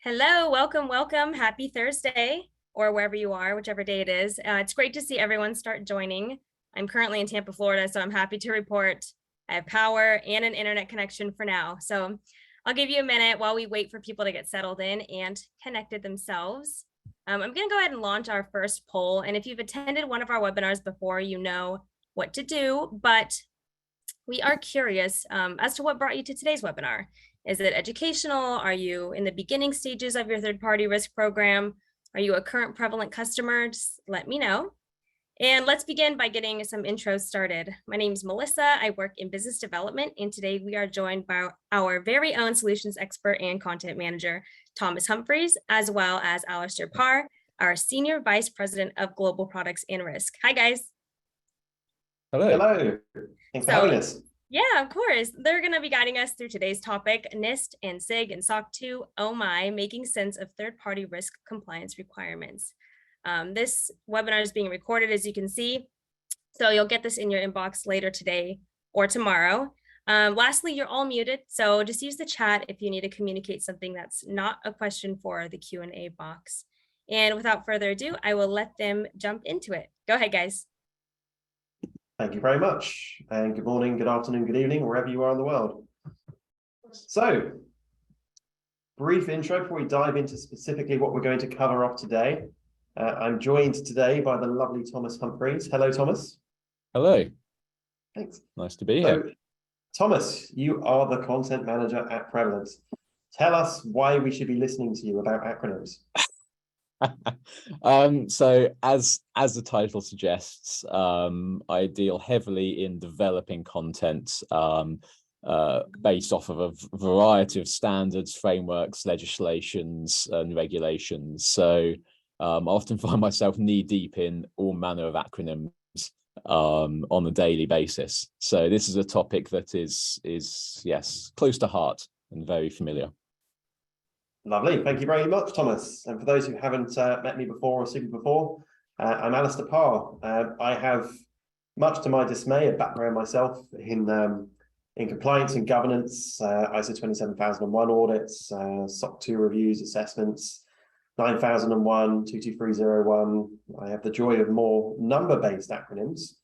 Hello, welcome, welcome. Happy Thursday, or wherever you are, whichever day it is. It's great to see everyone start joining. I'm currently in Tampa, Florida, so I'm happy to report I have power and an internet connection for now. So I'll give you a minute while we wait for people to get settled in and connected themselves. I'm going to go ahead and launch our first poll. And if you've attended one of our webinars before, you know what to do, but we are curious as to what brought you to today's webinar. Is it educational? Are you in the beginning stages of your third-party risk program? Are you a current prevalent customer? Just let me know. And let's begin by getting some intros started. My name is Melissa. I work in business development, and today we are joined by our very own solutions expert and content manager, Thomas Humphreys, as well as Alastair Parr, our Senior Vice President of Global Products and Risk. Hi, guys. Hello. Hello. Thanks for having us. Yeah, of course. They're going to be guiding us through today's topic, NIST and SIG and SOC 2, oh my, making sense of third-party risk compliance requirements. This webinar is being recorded, as you can see, so you'll get this in your inbox later today or tomorrow. Lastly, you're all muted, so just use the chat if you need to communicate something that's not a question for the Q&A box. And without further ado, I will let them jump into it. Go ahead, guys. Thank you very much. And good morning, good afternoon, good evening, wherever you are in the world. So, brief intro before we dive into specifically what we're going to cover off today. I'm joined today by the lovely Thomas Humphreys. Hello, Thomas. Hello. Thanks. Nice to be here. Thomas, you are the content manager at Prevalent. Tell us why we should be listening to you about acronyms. So as the title suggests, I deal heavily in developing content based off of a variety of standards, frameworks, legislations, and regulations. So I often find myself knee deep in all manner of acronyms on a daily basis. So this is a topic that is yes, close to heart and very familiar. Lovely. Thank you very much, Thomas. And for those who haven't met me before or seen me before, I'm Alastair Parr. I have, much to my dismay, a background myself in compliance and governance, ISO 27001 audits, SOC 2 reviews, assessments, 9001, 22301. I have the joy of more number-based acronyms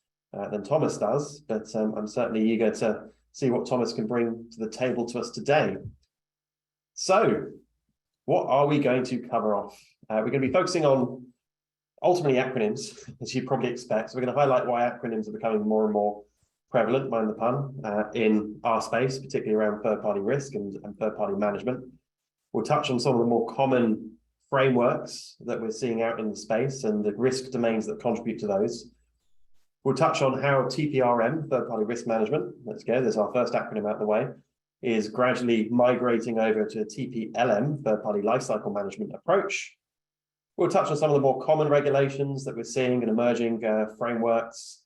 than Thomas does, but I'm certainly eager to see what Thomas can bring to the table to us today. So, what are we going to cover off? We're going to be focusing on ultimately acronyms, as you'd probably expect. So we're going to highlight why acronyms are becoming more and more prevalent, mind the pun, in our space, particularly around third-party risk and third-party management. We'll touch on some of the more common frameworks that we're seeing out in the space and the risk domains that contribute to those. We'll touch on how TPRM, third-party risk management, let's go, there's our first acronym out the way, is gradually migrating over to a TPLM, third-party lifecycle management approach. We'll touch on some of the more common regulations that we're seeing and emerging frameworks.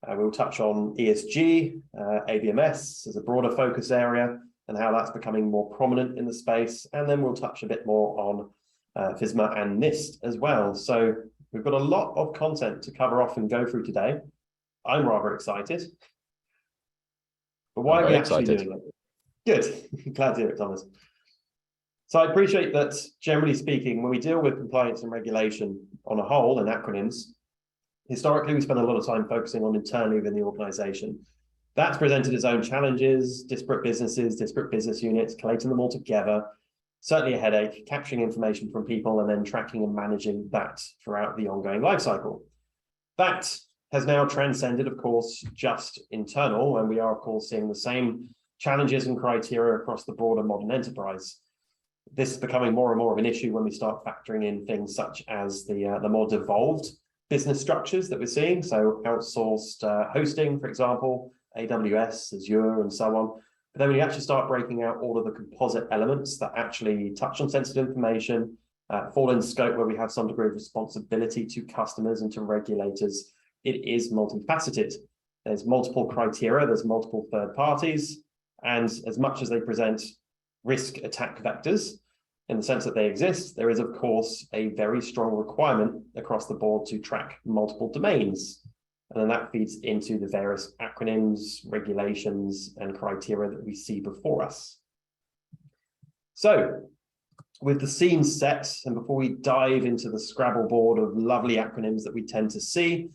We'll touch on ESG, AVMS as a broader focus area and how that's becoming more prominent in the space. And then we'll touch a bit more on FISMA and NIST as well. So we've got a lot of content to cover off and go through today. I'm rather excited. But why are we actually doing it? Good. Glad to hear it, Thomas. So I appreciate that, generally speaking, when we deal with compliance and regulation on a whole and acronyms, historically, we spend a lot of time focusing on internally within the organization. That's presented its own challenges, disparate businesses, disparate business units, collating them all together, certainly a headache, capturing information from people and then tracking and managing that throughout the ongoing life cycle. That has now transcended, of course, just internal, and we are, of course, seeing the same challenges and criteria across the broader modern enterprise. This is becoming more and more of an issue when we start factoring in things such as the more devolved business structures that we're seeing. So outsourced hosting, for example, AWS, Azure, and so on. But then when you actually start breaking out all of the composite elements that actually touch on sensitive information, fall in scope where we have some degree of responsibility to customers and to regulators, it is multifaceted. There's multiple criteria, there's multiple third parties, and as much as they present risk attack vectors in the sense that they exist, there is, of course, a very strong requirement across the board to track multiple domains. And then that feeds into the various acronyms, regulations, and criteria that we see before us. So with the scene set, and before we dive into the Scrabble board of lovely acronyms that we tend to see,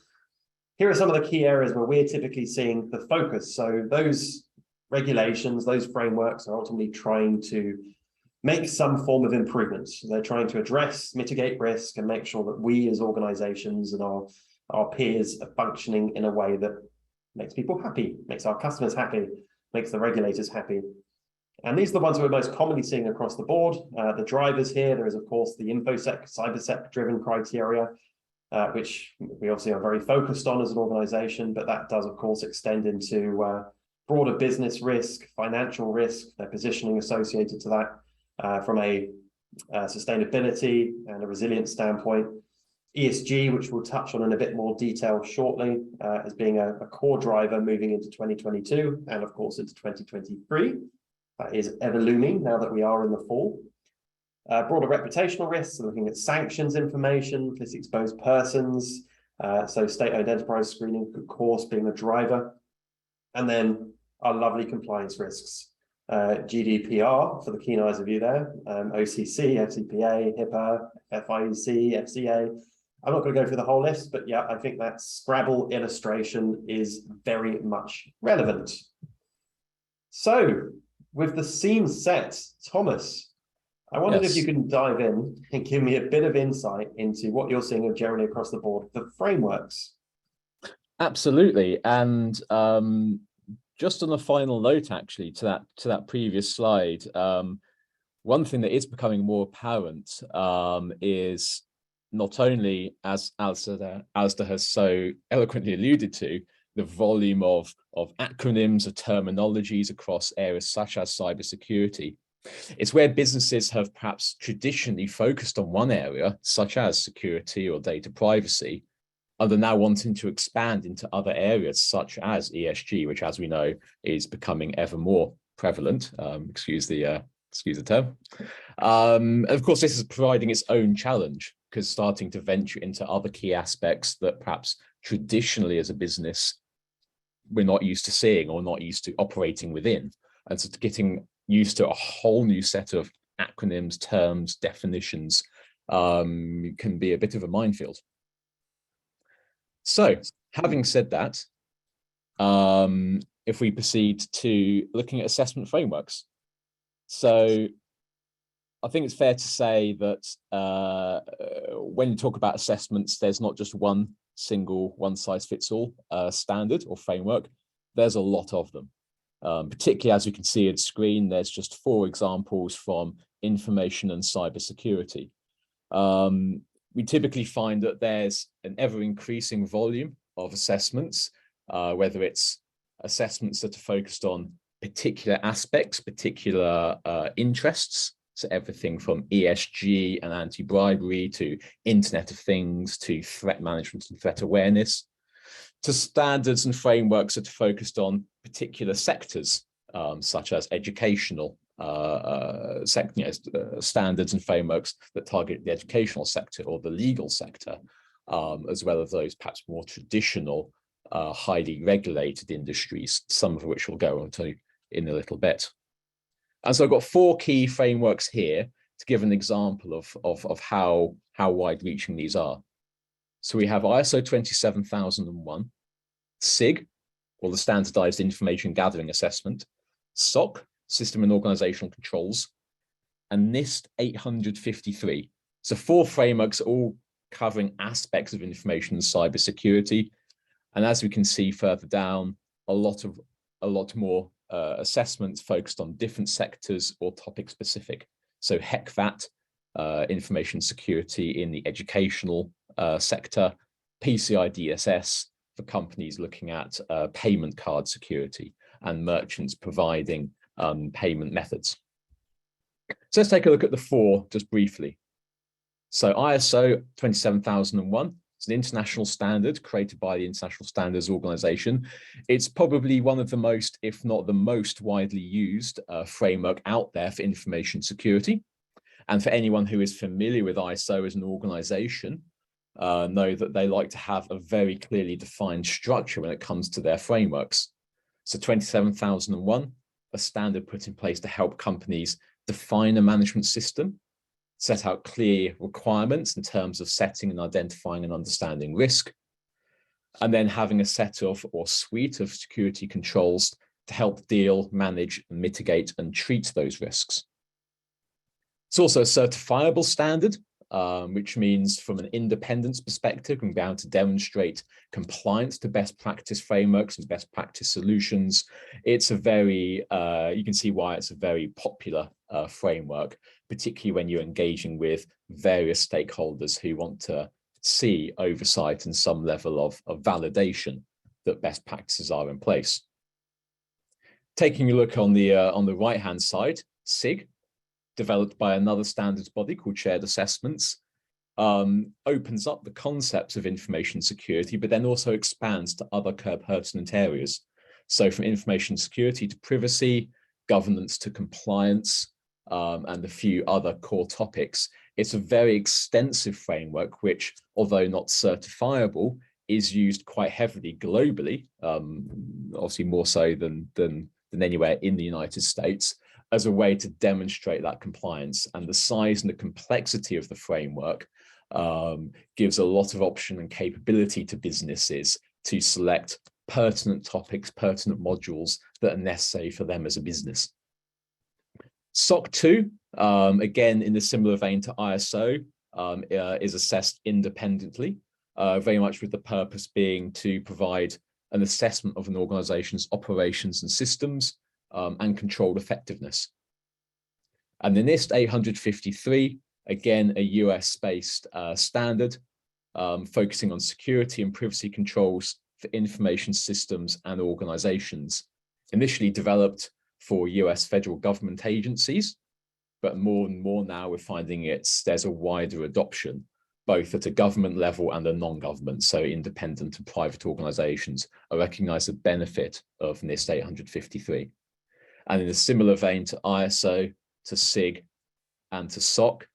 here are some of the key areas where we're typically seeing the focus. So those regulations, those frameworks are ultimately trying to make some form of improvements. They're trying to address, mitigate risk, and make sure that we as organizations and our peers are functioning in a way that makes people happy, makes our customers happy, makes the regulators happy. And these are the ones we're most commonly seeing across the board. The drivers here, there is of course the InfoSec, CyberSec driven criteria, which we obviously are very focused on as an organization, but that does of course extend into broader business risk, financial risk, their positioning associated to that from a sustainability and a resilience standpoint. ESG, which we'll touch on in a bit more detail shortly, as being a core driver moving into 2022 and of course into 2023. That is ever looming now that we are in the fall. Broader reputational risks, looking at sanctions information, politically exposed persons, so state-owned enterprise screening, of course, being the driver. And then our lovely compliance risks. GDPR, for the keen eyes of you there, OCC, FCPA, HIPAA, FIEC, FCA. I'm not going to go through the whole list, but yeah, I think that Scrabble illustration is very much relevant. So, with the scene set, Thomas, I wondered if you can dive in and give me a bit of insight into what you're seeing generally across the board for frameworks. Absolutely, and just on a final note, actually, to that previous slide, one thing that is becoming more apparent is not only, as Alastair has so eloquently alluded to, the volume of acronyms, of terminologies across areas such as cybersecurity. It's where businesses have perhaps traditionally focused on one area, such as security or data privacy, and are now wanting to expand into other areas, such as ESG, which, as we know, is becoming ever more prevalent. Excuse the term. Of course, this is providing its own challenge, because starting to venture into other key aspects that perhaps traditionally as a business we're not used to seeing or not used to operating within. And so getting used to a whole new set of acronyms, terms, definitions can be a bit of a minefield. So having said that, if we proceed to looking at assessment frameworks. So I think it's fair to say that when you talk about assessments, there's not just one single one-size-fits-all standard or framework. There's a lot of them. Particularly as you can see on screen, there's just 4 examples from information and cybersecurity. We typically find that there's an ever-increasing volume of assessments, whether it's assessments that are focused on particular aspects, particular interests, so everything from ESG and anti-bribery to Internet of Things to threat management and threat awareness, to standards and frameworks that are focused on particular sectors, such as educational standards and frameworks that target the educational sector or the legal sector, as well as those perhaps more traditional, highly regulated industries, some of which we'll go on to in a little bit. And so I've got 4 key frameworks here to give an example of how wide-reaching these are. So we have ISO 27001, SIG, or the Standardized Information Gathering Assessment, SOC, System and Organizational Controls, and NIST 853. So 4 frameworks all covering aspects of information and cybersecurity. And as we can see further down, a lot more assessments focused on different sectors or topic specific. So HECVAT, information security in the educational sector, PCI DSS for companies looking at payment card security and merchants providing payment methods. So let's take a look at the 4 just briefly. So ISO 27001. It's an international standard created by the International Standards Organization. It's probably one of the most, if not the most widely used framework out there for information security. And for anyone who is familiar with ISO as an organization, know that they like to have a very clearly defined structure when it comes to their frameworks. So 27001, a standard put in place to help companies define a management system set out clear requirements in terms of setting and identifying and understanding risk, and then having a set of or suite of security controls to help deal, manage, mitigate, and treat those risks. It's also a certifiable standard, which means from an independence perspective, we're bound to demonstrate compliance to best practice frameworks and best practice solutions. It's a very, you can see why it's a very popular framework, particularly when you're engaging with various stakeholders who want to see oversight and some level of validation that best practices are in place. Taking a look on the right-hand side, SIG, developed by another standards body called Shared Assessments, opens up the concepts of information security, but then also expands to other pertinent areas. So from information security to privacy, governance to compliance, and a few other core topics. It's a very extensive framework, which, although not certifiable, is used quite heavily globally, obviously more so than anywhere in the United States, as a way to demonstrate that compliance. And the size and the complexity of the framework gives a lot of option and capability to businesses to select pertinent topics, pertinent modules that are necessary for them as a business. SOC 2, again, in a similar vein to ISO, is assessed independently, very much with the purpose being to provide an assessment of an organization's operations and systems, and controlled effectiveness. And the NIST 853, again, a US-based standard, focusing on security and privacy controls for information systems and organizations, initially developed for US federal government agencies, but more and more now we're finding there's a wider adoption, both at a government level and a non-government, so independent and private organizations are recognize the benefit of NIST 853. And in a similar vein to ISO, to SIG, and to SOC,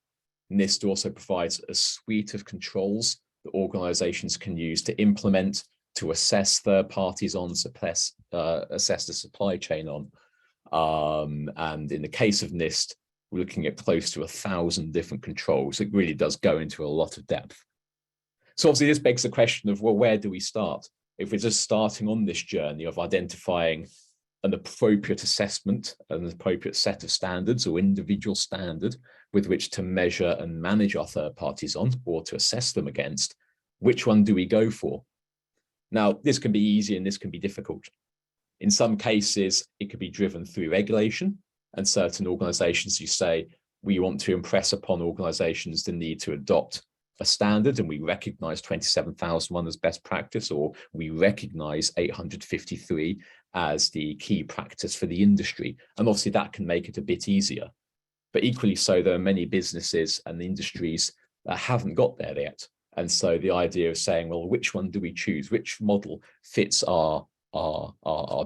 NIST also provides a suite of controls that organizations can use to implement, to assess third parties on, assess the supply chain on. And in the case of NIST, we're looking at close to 1,000 different controls. It really does go into a lot of depth. So obviously this begs the question of, well, where do we start? If we're just starting on this journey of identifying an appropriate assessment, an appropriate set of standards or individual standard with which to measure and manage our third parties on, or to assess them against, which one do we go for? Now, this can be easy and this can be difficult. In some cases, it could be driven through regulation, and certain organizations who say, we want to impress upon organizations the need to adopt a standard, and we recognize 27001 as best practice, or we recognize 853 as the key practice for the industry. And obviously that can make it a bit easier. But equally so, there are many businesses and industries that haven't got there yet. And so the idea of saying, well, which one do we choose? Which model fits our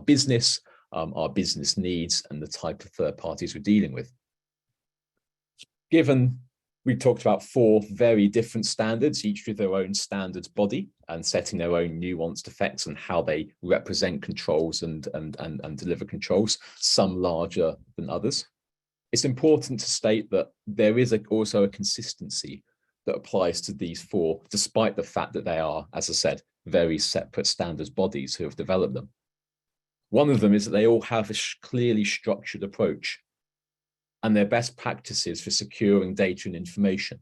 business, our business needs, and the type of third parties we're dealing with? Given we talked about 4 very different standards, each with their own standards body and setting their own nuanced effects and how they represent controls and deliver controls, some larger than others. It's important to state that there is also a consistency that applies to these 4, despite the fact that they are, as I said, very separate standards bodies who have developed them. One of them is that they all have a clearly structured approach, and their best practices for securing data and information.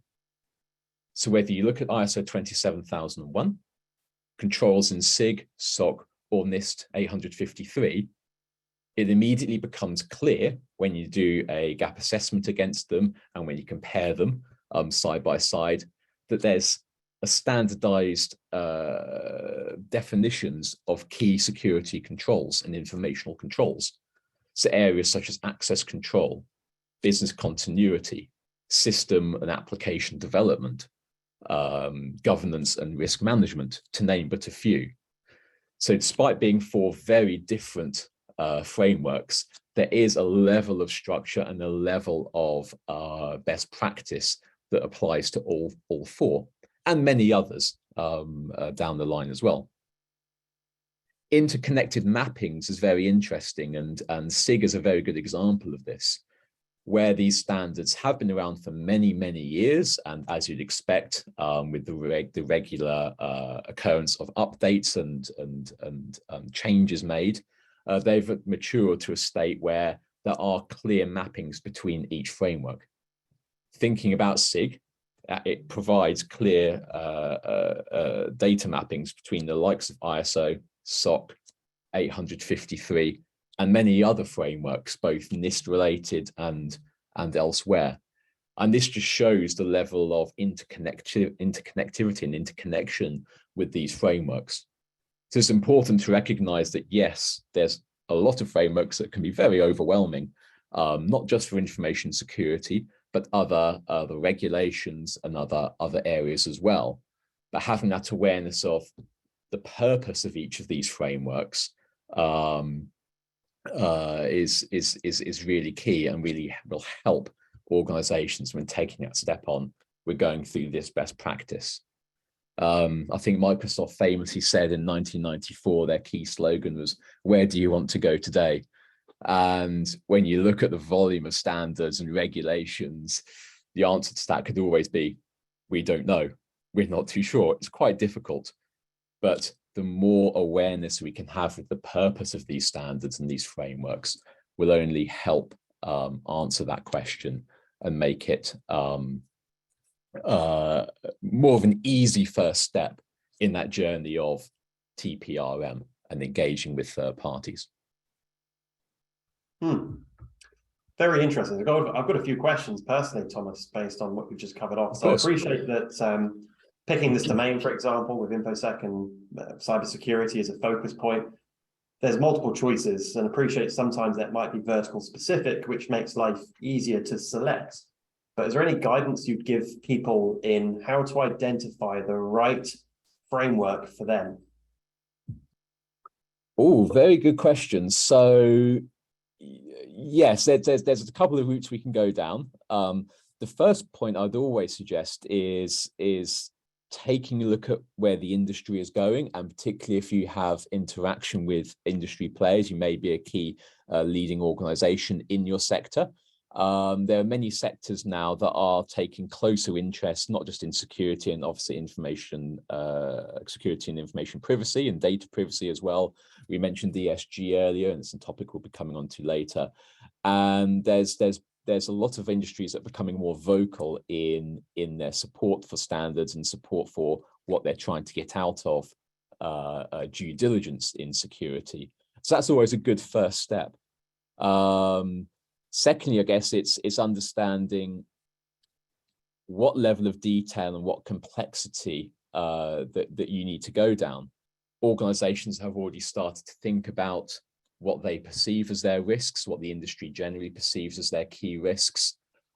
So whether you look at ISO 27001, controls in SIG, SOC, or NIST 853, it immediately becomes clear when you do a gap assessment against them and when you compare them side by side, that there's a standardized definitions of key security controls and informational controls. So areas such as access control, business continuity, system and application development, governance and risk management, to name but a few. So despite being 4 very different frameworks, there is a level of structure and a level of best practice that applies to all 4, and many others down the line as well. Interconnected mappings is very interesting, and SIG is a very good example of this. where these standards have been around for many, many years, and as you'd expect, with the regular occurrence of updates and changes made, they've matured to a state where there are clear mappings between each framework. Thinking about SIG, it provides clear data mappings between the likes of ISO, SOC, 853, and many other frameworks, both NIST related and elsewhere. And this just shows the level of interconnectivity and interconnection with these frameworks. So it's important to recognize that, yes, there's a lot of frameworks that can be very overwhelming, not just for information security, but other regulations and other areas as well. But having that awareness of the purpose of each of these frameworks is really key, and really will help organizations when taking that step on. We're going through this best practice. I think Microsoft famously said in 1994, their key slogan was, "Where do you want to go today?" And when you look at the volume of standards and regulations, the answer to that could always be, we don't know. We're not too sure. It's quite difficult. But the more awareness we can have of the purpose of these standards and these frameworks will only help answer that question and make it more of an easy first step in that journey of TPRM and engaging with third parties. Very interesting. I've got a few questions personally, Thomas, based on what we've just covered off. So I appreciate that picking this domain, for example, with InfoSec and cybersecurity as a focus point, there's multiple choices, and appreciate sometimes that might be vertical specific, which makes life easier to select. But is there any guidance you'd give people in how to identify the right framework for them? Oh, very good question. So yes, there's a couple of routes we can go down. The first point I'd always suggest is taking a look at where the industry is going, and particularly if you have interaction with industry players, you may be a key leading organization in your sector. There are many sectors now that are taking closer interest, not just in security and obviously information security and information privacy and data privacy as well. We mentioned ESG earlier, and it's a topic we'll be coming on to later. And there's a lot of industries that are becoming more vocal in their support for standards and support for what they're trying to get out of due diligence in security. So that's always a good first step. Secondly, I guess it's understanding what level of detail and what complexity that you need to go down. Organizations have already started to think about what they perceive as their risks, what the industry generally perceives as their key risks,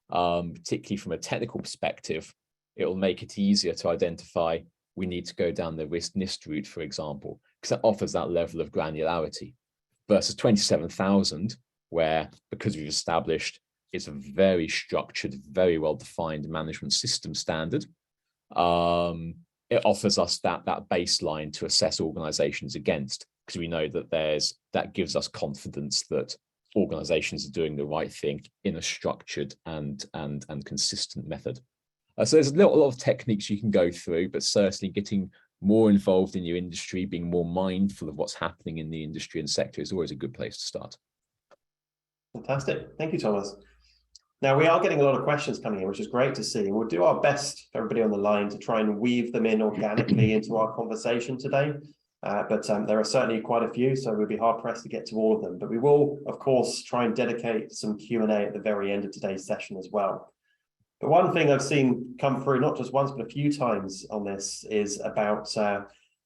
particularly from a technical perspective. It will make it easier to identify we need to go down the risk NIST route, for example, because that offers that level of granularity versus 27,000, where, because we've established it's a very structured, very well-defined management system standard, it offers us that baseline to assess organizations against, because we know that that gives us confidence that organizations are doing the right thing in a structured and consistent method. So there's a lot of techniques you can go through, but certainly getting more involved in your industry, being more mindful of what's happening in the industry and sector is always a good place to start. Fantastic. Thank you, Thomas. Now, we are getting a lot of questions coming in, which is great to see. And we'll do our best for everybody on the line to try and weave them in organically into our conversation today. But there are certainly quite a few, so we'll be hard pressed to get to all of them. But we will, of course, try and dedicate some Q&A at the very end of today's session as well. But one thing I've seen come through, not just once, but a few times on this, is about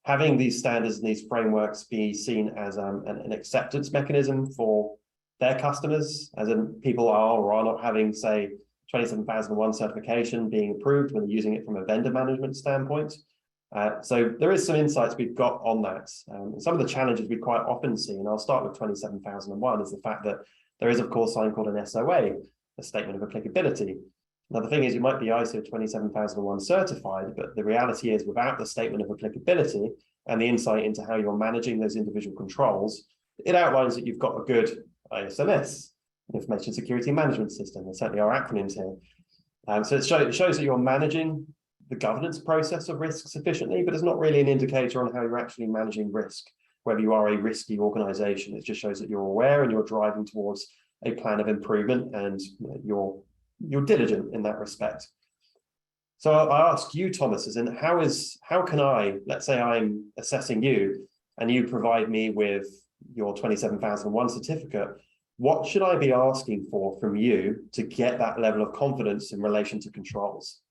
having these standards and these frameworks be seen as an acceptance mechanism for their customers, as in people are or are not having, say, 27001 certification being approved when they're using it from a vendor management standpoint. So there is some insights we've got on that. Some of the challenges we quite often see, and I'll start with 27001, is the fact that there is, of course, something called an SOA, a statement of applicability. Now, the thing is, you might be ISO 27001 certified, but the reality is, without the statement of applicability and the insight into how you're managing those individual controls, it outlines that you've got a good ISMS. information security management system. There certainly are acronyms here. So it shows that you're managing the governance process of risk sufficiently, but it's not really an indicator on how you're actually managing risk, whether you are a risky organization. It just shows that you're aware and you're driving towards a plan of improvement, and you're diligent in that respect. So I ask you, Thomas, as in how can I, let's say I'm assessing you and you provide me with your 27001 certificate, what should I be asking for from you to get that level of confidence in relation to controls?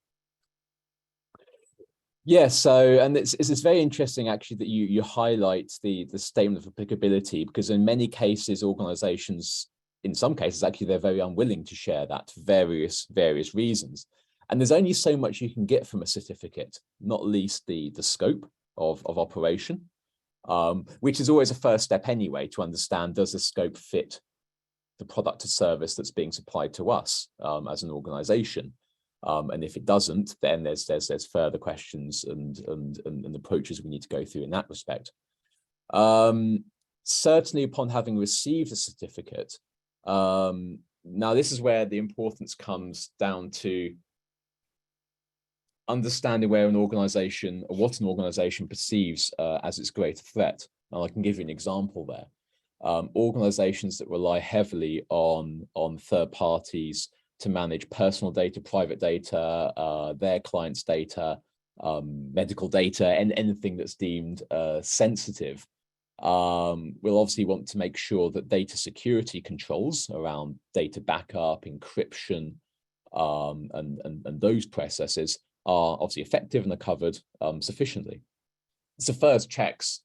Yeah, so, and it's very interesting actually that you highlight the statement of applicability, because in many cases, organizations, in some cases, actually, they're very unwilling to share that for various reasons. And there's only so much you can get from a certificate, not least the scope of operation, which is always a first step anyway, to understand, does the scope fit the product or service that's being supplied to us as an organization? And if it doesn't, then there's further questions and approaches we need to go through in that respect. Certainly upon having received a certificate, now this is where the importance comes down to understanding where an organization, or what an organization perceives as its greater threat. And I can give you an example there. Organizations that rely heavily on third parties to manage personal data, private data, their clients' data, medical data, and anything that's deemed sensitive, we'll obviously want to make sure that data security controls around data backup, encryption, and those processes are obviously effective and are covered sufficiently. So first checks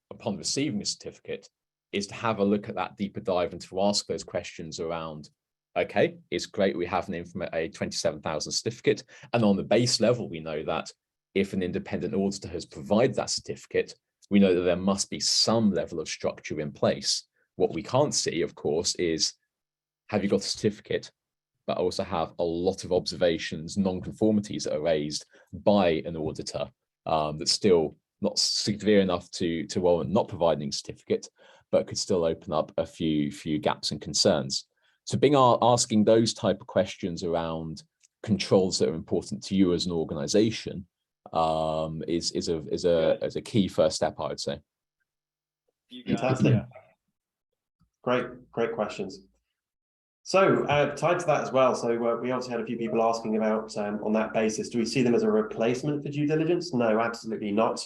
upon receiving a certificate is to have a look at that deeper dive and to ask those questions around, okay, it's great we have a 27,000 certificate, and on the base level, we know that if an independent auditor has provided that certificate, we know that there must be some level of structure in place. What we can't see, of course, is have you got a certificate, but also have a lot of observations, non-conformities that are raised by an auditor that's still not severe enough to warrant not providing a certificate, but could still open up a few gaps and concerns. So asking those type of questions around controls that are important to you as an organization is a key first step, I would say. Fantastic. Yeah. Great questions. So tied to that as well, so we obviously had a few people asking about on that basis, do we see them as a replacement for due diligence? No, absolutely not.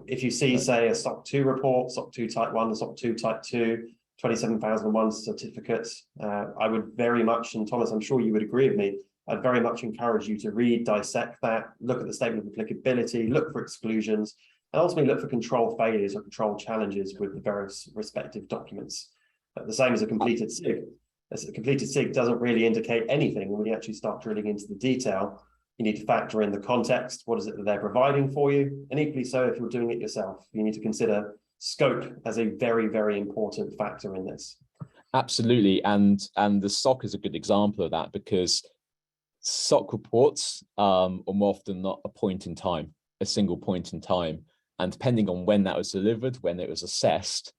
If you see, say, a SOC 2 report, SOC 2 Type 1, SOC 2 Type 2, 27,001 certificates, I would very much, and Thomas, I'm sure you would agree with me, I'd very much encourage you to read, dissect that, look at the statement of applicability, look for exclusions, and ultimately look for control failures or control challenges with the various respective documents. The same as a completed SIG. A completed SIG doesn't really indicate anything when you actually start drilling into the detail. You need to factor in the context, what is it that they're providing for you? And equally so, if you're doing it yourself, you need to consider scope as a very important factor in this. Absolutely, and the SOC is a good example of that, because SOC reports are more often not a point in time, a single point in time, and depending on when that was delivered, when it was assessed,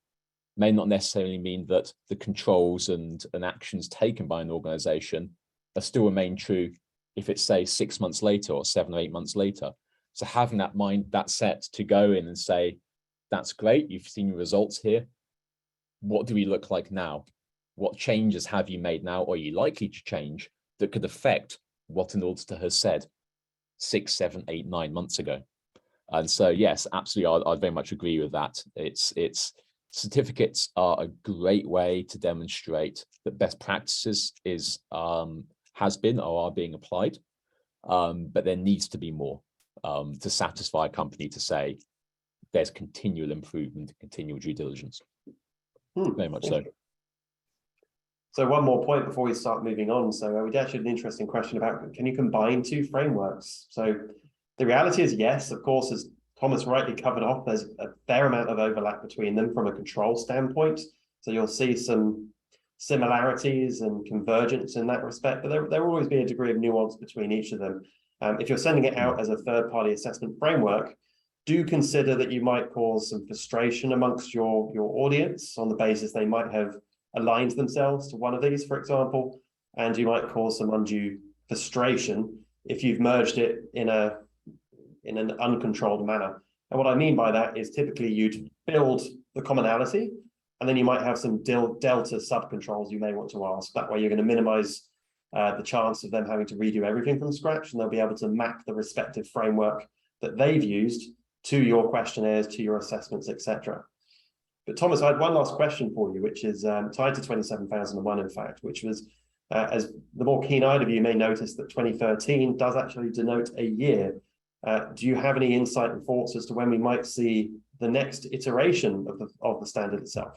may not necessarily mean that the controls and actions taken by an organization are still remain true if it's, say, 6 months later or 7 or 8 months later. So having that set to go in and say, that's great, you've seen your results here, what do we look like now? What changes have you made now, or are you likely to change, that could affect what an auditor has said 6, 7, 8, 9 months ago? And so, yes, absolutely, I'd very much agree with that. It's certificates are a great way to demonstrate that best practices has been or are being applied, but there needs to be more to satisfy a company to say there's continual improvement, continual due diligence. Very much so. So one more point before we start moving on. So we actually had an interesting question about, can you combine two frameworks? So the reality is yes, of course, as Thomas rightly covered off, there's a fair amount of overlap between them from a control standpoint. So you'll see some similarities and convergence in that respect, but there will always be a degree of nuance between each of them. If you're sending it out as a third-party assessment framework, do consider that you might cause some frustration amongst your audience on the basis they might have aligned themselves to one of these, for example, and you might cause some undue frustration if you've merged it in an uncontrolled manner. And what I mean by that is typically you'd build the commonality, and then you might have some delta subcontrols you may want to ask. That way you're going to minimize the chance of them having to redo everything from scratch, and they'll be able to map the respective framework that they've used to your questionnaires, to your assessments, etc. But Thomas, I had one last question for you, which is tied to 27001, in fact, which was, as the more keen-eyed of you may notice that 2013 does actually denote a year. Do you have any insight and thoughts as to when we might see the next iteration of the standard itself?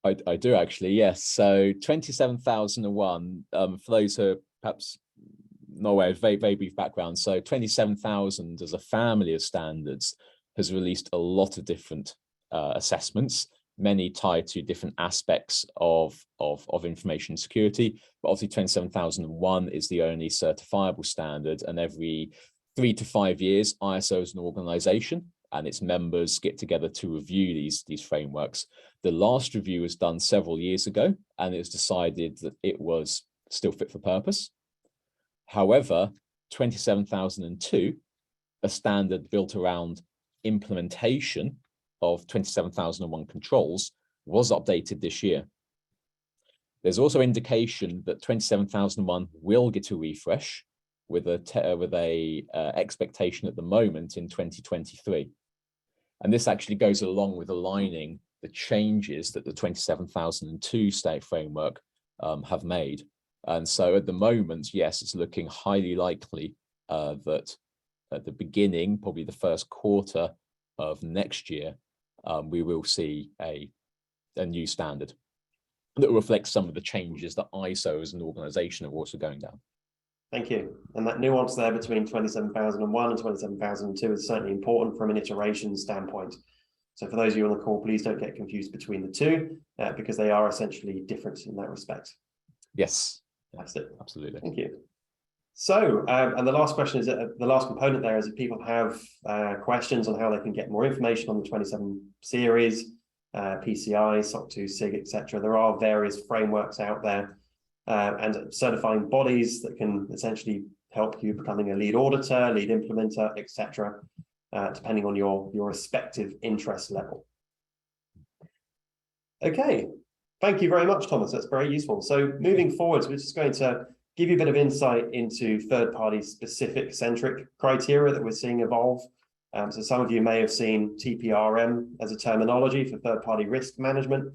I do actually, yes. So 27001, for those who are perhaps not aware, very, very brief background. So 27000 as a family of standards has released a lot of different assessments, many tied to different aspects of information security. But obviously 27001 is the only certifiable standard, and every 3 to 5 years, ISO as an organization and its members get together to review these frameworks. The last review was done several years ago, and it was decided that it was still fit for purpose. However, 27002, a standard built around implementation of 27001 controls, was updated this year. There's also indication that 27001 will get a refresh with a expectation at the moment in 2023. And this actually goes along with aligning the changes that the 27002 state framework have made. And so at the moment, yes, it's looking highly likely that at the beginning, probably the first quarter of next year, we will see a new standard that reflects some of the changes that ISO as an organization are also going down. Thank you. And that nuance there between 27001 and 27002 is certainly important from an iteration standpoint. So for those of you on the call, please don't get confused between the two, because they are essentially different in that respect. Yes. That's it. Absolutely. Thank you. So, and the last question is, the last component there is if people have questions on how they can get more information on the 27 series, PCI, SOC 2, SIG, etc. There are various frameworks out there and certifying bodies that can essentially help you becoming a lead auditor, lead implementer, etc., depending on your respective interest level. Okay. Thank you very much, Thomas. That's very useful. So moving forwards, we're just going to give you a bit of insight into third-party specific centric criteria that we're seeing evolve. So some of you may have seen TPRM as a terminology for third-party risk management.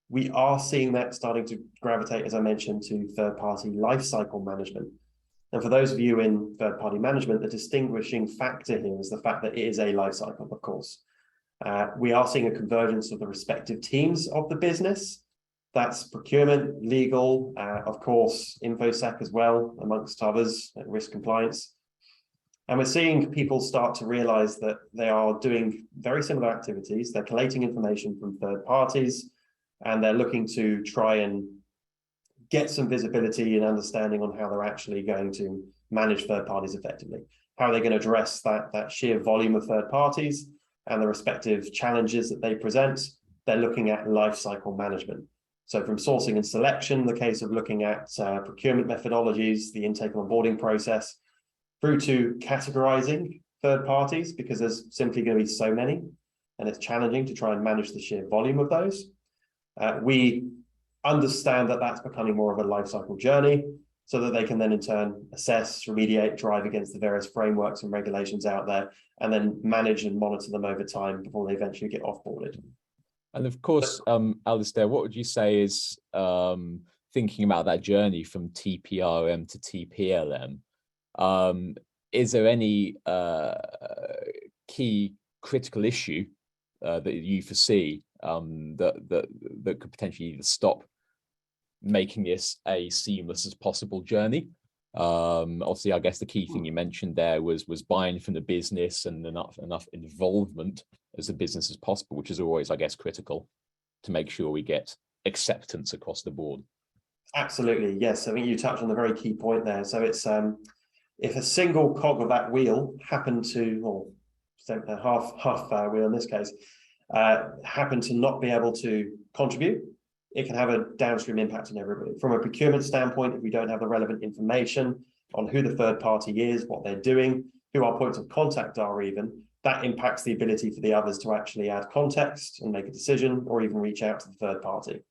We are seeing that starting to gravitate, as I mentioned, to third-party lifecycle management. And for those of you in third-party management, the distinguishing factor here is the fact that it is a lifecycle, of course. We are seeing a convergence of the respective teams of the business. That's procurement, legal, of course, InfoSec as well, amongst others, and risk compliance. And we're seeing people start to realize that they are doing very similar activities. They're collating information from third parties, and they're looking to try and get some visibility and understanding on how they're actually going to manage third parties effectively. How are they going to address that sheer volume of third parties and the respective challenges that they present? They're looking at lifecycle management. So from sourcing and selection, the case of looking at procurement methodologies, the intake and onboarding process, through to categorizing third parties, because there's simply going to be so many, and it's challenging to try and manage the sheer volume of those. We understand that that's becoming more of a lifecycle journey, so that they can then in turn assess, remediate, drive against the various frameworks and regulations out there, and then manage and monitor them over time before they eventually get offboarded. And of course, Alastair, what would you say is thinking about that journey from TPRM to TPLM? Is there any key critical issue that you foresee that could potentially stop making this a seamless as possible journey? Obviously, I guess the key thing you mentioned there was buy-in from the business and enough involvement as a business as possible, which is always, I guess, critical to make sure we get acceptance across the board. Absolutely, yes. I think you touched on the very key point there. So it's if a single cog of that wheel happened to, or half wheel in this case, happened to not be able to contribute, it can have a downstream impact on everybody. From a procurement standpoint, if we don't have the relevant information on who the third party is, what they're doing, who our points of contact are even, that impacts the ability for the others to actually add context and make a decision or even reach out to the third party.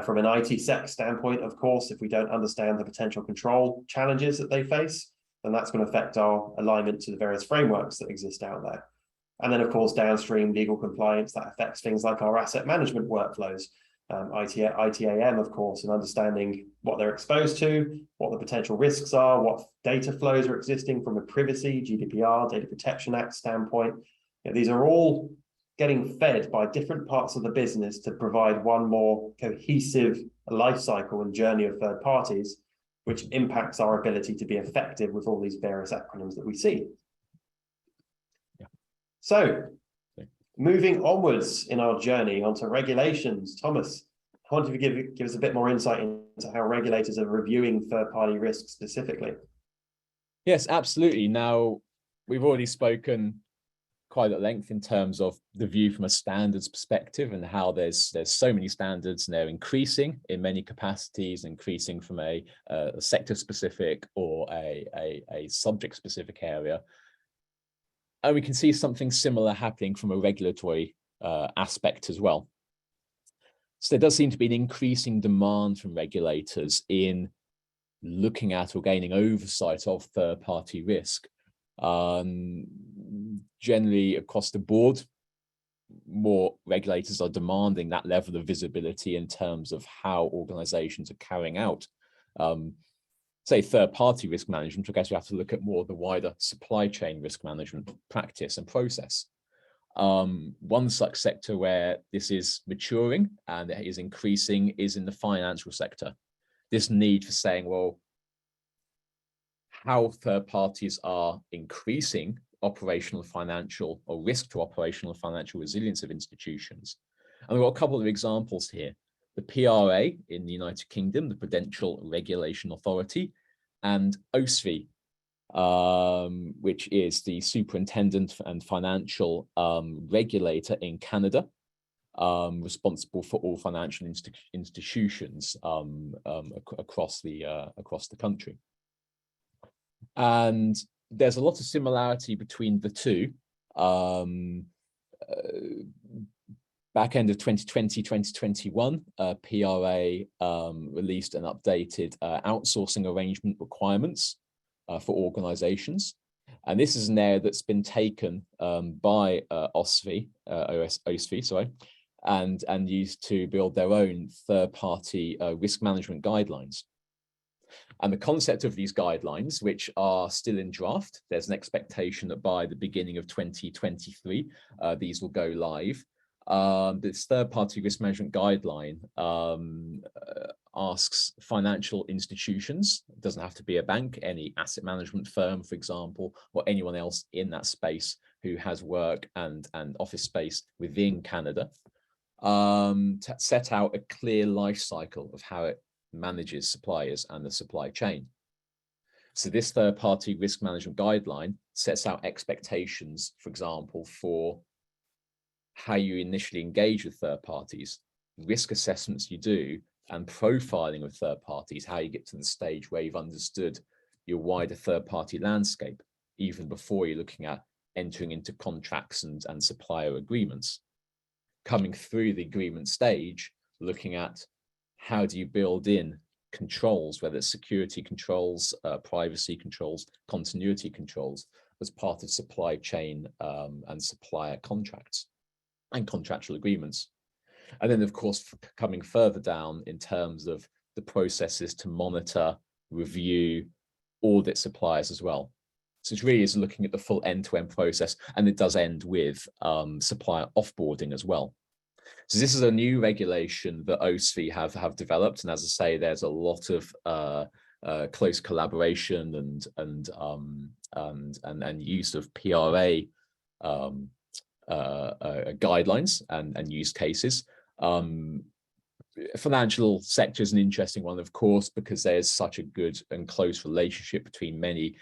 From an IT sec standpoint, of course, if we don't understand the potential control challenges that they face, then that's going to affect our alignment to the various frameworks that exist out there. And then, of course, downstream legal compliance, that affects things like our asset management workflows, ITAM, of course, and understanding what they're exposed to, what the potential risks are, what data flows are existing from a privacy, GDPR, Data Protection Act standpoint. You know, these are all getting fed by different parts of the business to provide one more cohesive life cycle and journey of third parties, which impacts our ability to be effective with all these various acronyms that we see. Yeah. So, moving onwards in our journey onto regulations, Thomas, I want you to give us a bit more insight into how regulators are reviewing third-party risks specifically. Yes, absolutely. Now, we've already spoken quite at length in terms of the view from a standards perspective and how there's so many standards and they're increasing in many capacities, increasing from a sector specific or a subject specific area. And we can see something similar happening from a regulatory aspect as well. So there does seem to be an increasing demand from regulators in looking at or gaining oversight of third-party risk. Generally across the board, more regulators are demanding that level of visibility in terms of how organizations are carrying out, say, third-party risk management. I guess we have to look at more of the wider supply chain risk management practice and process. One such sector where this is maturing and it is increasing is in the financial sector. This need for saying, well, how third parties are increasing operational financial or risk to operational financial resilience of institutions. And we've got a couple of examples here. The PRA in the United Kingdom, the Prudential Regulation Authority, and OSFI, which is the Superintendent and Financial Regulator in Canada, responsible for all financial institutions across the country. And there's a lot of similarity between the two. Back end of 2020, 2021, PRA released an updated outsourcing arrangement requirements for organizations. And this is an area that's been taken by OSFI, sorry, and used to build their own third-party risk management guidelines. And the concept of these guidelines, which are still in draft, there's an expectation that by the beginning of 2023, these will go live. This third-party risk management guideline asks financial institutions, it doesn't have to be a bank, any asset management firm, for example, or anyone else in that space who has work and office space within Canada, to set out a clear life cycle of how it manages suppliers and the supply chain. So this third-party risk management guideline sets out expectations, for example, for how you initially engage with third parties, risk assessments you do, and profiling of third parties, how you get to the stage where you've understood your wider third-party landscape, even before you're looking at entering into contracts and supplier agreements. Coming through the agreement stage, looking at how do you build in controls, whether it's security controls, privacy controls, continuity controls, as part of supply chain and supplier contracts and contractual agreements. And then, of course, coming further down in terms of the processes to monitor, review, audit suppliers as well. So it really is looking at the full end-to-end process, and it does end with supplier offboarding as well. So this is a new regulation that OSFI have developed, and as I say, there's a lot of close collaboration and use of PRA guidelines and use cases. Financial sector is an interesting one, of course, because there's such a good and close relationship between many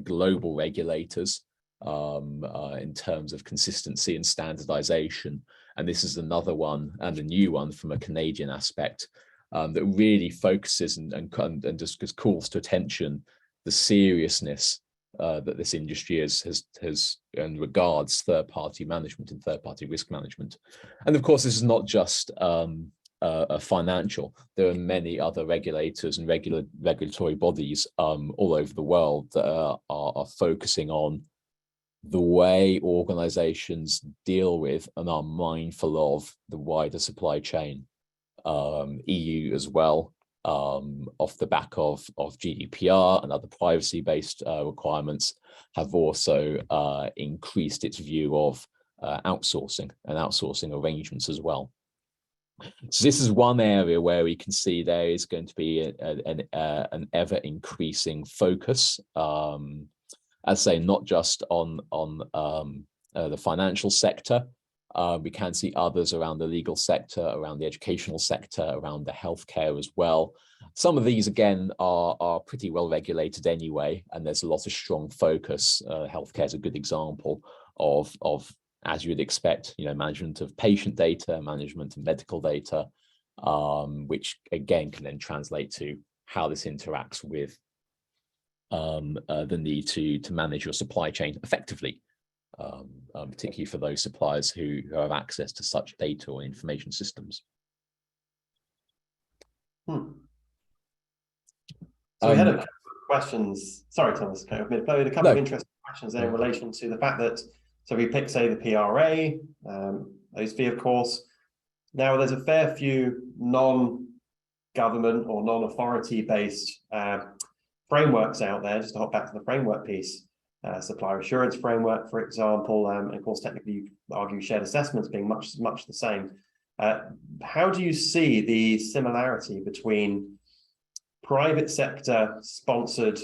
global regulators in terms of consistency and standardization. And this is another one, and a new one from a Canadian aspect, that really focuses and just calls to attention the seriousness that this industry has and regards third-party management and third-party risk management. And of course, this is not just financial. There are many other regulators and regulatory bodies all over the world that are focusing on the way organizations deal with and are mindful of the wider supply chain. EU as well, off the back of GDPR and other privacy-based requirements, have also increased its view of outsourcing and outsourcing arrangements as well. So this is one area where we can see there is going to be an ever-increasing focus, as I say, not just on the financial sector. We can see others around the legal sector, around the educational sector, around the healthcare as well. Some of these, again, are pretty well regulated anyway, and there's a lot of strong focus. Healthcare is a good example of, as you would expect, management of patient data, management of medical data, which again can then translate to how this interacts with the need to manage your supply chain effectively. Particularly for those suppliers who have access to such data or information systems. So we had a couple of questions. Sorry, Thomas. We had a couple of interesting questions there in relation to the fact that, so we picked, say, the PRA, OSFI, of course. Now, there's a fair few non-government or non-authority based frameworks out there, just to hop back to the framework piece. Supplier assurance framework, for example, and of course, technically, you argue shared assessments being much the same. How do you see the similarity between private sector sponsored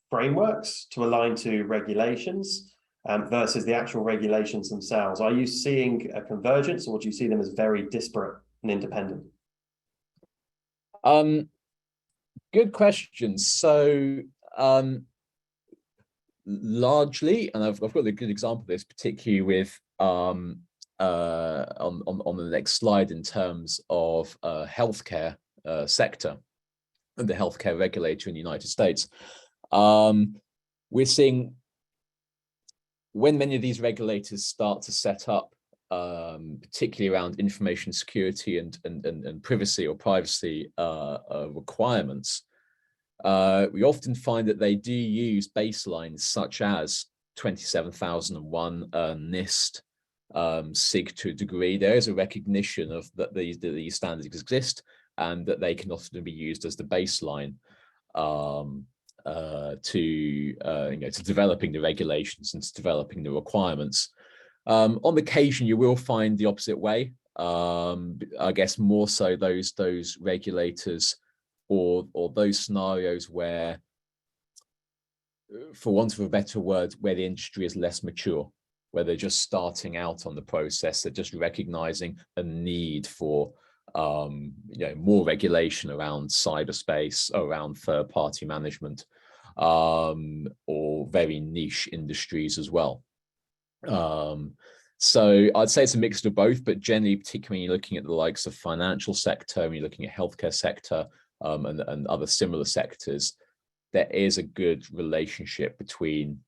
frameworks to align to regulations versus the actual regulations themselves? Are you seeing a convergence, or do you see them as very disparate and independent? Good question. So largely, and I've got a good example of this, particularly with on the next slide, in terms of healthcare sector and the healthcare regulator in the United States. We're seeing when many of these regulators start to set up, particularly around information security and privacy or privacy requirements, we often find that they do use baselines such as 27001 NIST, SIG to a degree. There is a recognition of that these standards exist and that they can often be used as the baseline to developing the regulations and to developing the requirements. On occasion, you will find the opposite way. I guess more so those regulators or those scenarios where, for want of a better word, where the industry is less mature, where they're just starting out on the process, they're just recognizing a need for more regulation around cyberspace, around third-party management, or very niche industries as well. So I'd say it's a mix of both, but generally, particularly when you're looking at the likes of financial sector, when you're looking at healthcare sector, and other similar sectors, there is a good relationship between